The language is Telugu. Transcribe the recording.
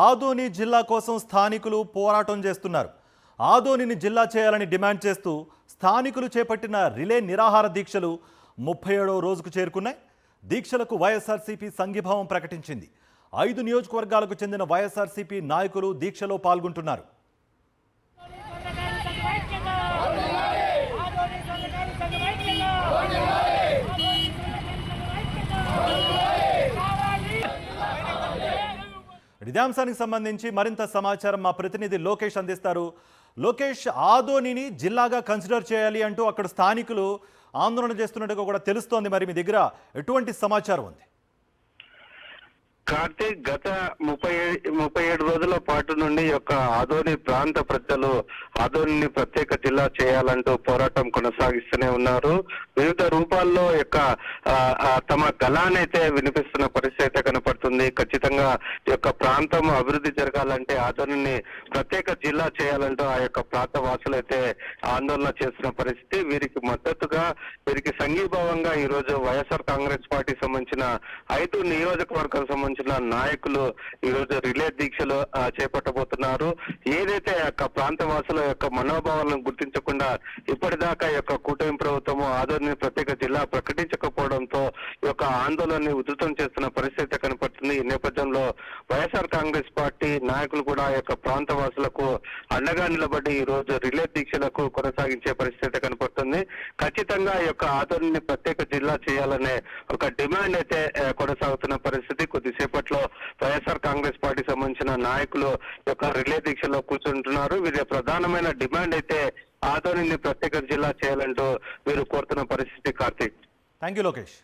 ఆదోని జిల్లా కోసం స్థానికులు పోరాటం చేస్తున్నారు. ఆదోనిని జిల్లా చేయాలని డిమాండ్ చేస్తూ స్థానికులు చేపట్టిన రిలే నిరాహార దీక్షలు 37వ రోజుకు చేరుకున్నాయి. దీక్షలకు వైఎస్ఆర్సీపీ సంఘీభావం ప్రకటించింది. 5 నియోజకవర్గాలకు చెందిన వైఎస్ఆర్సీపీ నాయకులు దీక్షలో పాల్గొంటున్నారు. ఇదే అంశానికి సంబంధించి మరింత సమాచారం మా ప్రతినిధి లోకేష్ అందిస్తారు. లోకేష్, ఆదోనిని జిల్లాగా కన్సిడర్ చేయాలి అంటూ అక్కడ స్థానికులు ఆందోళన చేస్తున్నట్టుగా కూడా తెలుస్తోంది. మరి మీ దగ్గర ఎటువంటి సమాచారం ఉంది? కార్తీక్, గత 37 రోజుల పాటు నుండి యొక్క ఆదోని ప్రాంత ప్రజలు ఆదోనిని ప్రత్యేక జిల్లా చేయాలంటూ పోరాటం కొనసాగిస్తూనే ఉన్నారు. వివిధ రూపాల్లో యొక్క తమ గళానైతే వినిపిస్తున్న పరిస్థితి అయితే కనపడుతుంది. ఖచ్చితంగా ఈ యొక్క ప్రాంతం అభివృద్ధి జరగాలంటే ఆదోనిని ప్రత్యేక జిల్లా చేయాలంటూ ఆ యొక్క ప్రాంత వాసులు అయితే ఆందోళన చేస్తున్న పరిస్థితి. వీరికి మద్దతుగా, వీరికి సంఘీభావంగా ఈ రోజు వైఎస్ఆర్ కాంగ్రెస్ పార్టీ సంబంధించిన 5 నియోజకవర్గాలకు సంబంధించిన నాయకులు ఈ రోజు రిలే దీక్షలు చేపట్టబోతున్నారు. ఏదైతే యొక్క ప్రాంతవాసుల యొక్క మనోభావాలను గుర్తించకుండా ఇప్పటిదాకా యొక్క కూటమి ప్రభుత్వము ఆదోనిని ప్రత్యేక జిల్లా ప్రకటించకపోవడంతో ఈ యొక్క ఆందోళనని ఉధృతం చేస్తున్న పరిస్థితి కనపడుతుంది. ఈ నేపథ్యంలో వైఎస్ఆర్ కాంగ్రెస్ పార్టీ నాయకులు కూడా ఈ యొక్క ప్రాంతవాసులకు అండగా నిలబడి ఈ రోజు రిలే దీక్షలకు కొనసాగించే పరిస్థితి కనపడుతుంది. ఖచ్చితంగా ఈ యొక్క ఆదోనిని ప్రత్యేక జిల్లా చేయాలనే ఒక డిమాండ్ అయితే కొనసాగుతున్న పరిస్థితి. కొద్దిసేపట్లో వైఎస్ఆర్ కాంగ్రెస్ పార్టీ సంబంధించిన నాయకులు యొక్క రిలే దీక్షలో కూర్చుంటున్నారు. వీరి ప్రధానమైన డిమాండ్ అయితే ఆదోనిని ప్రత్యేక జిల్లా చేయాలంటూ వీరు కోరుతున్న పరిస్థితి. Karthik, thank you Lokesh.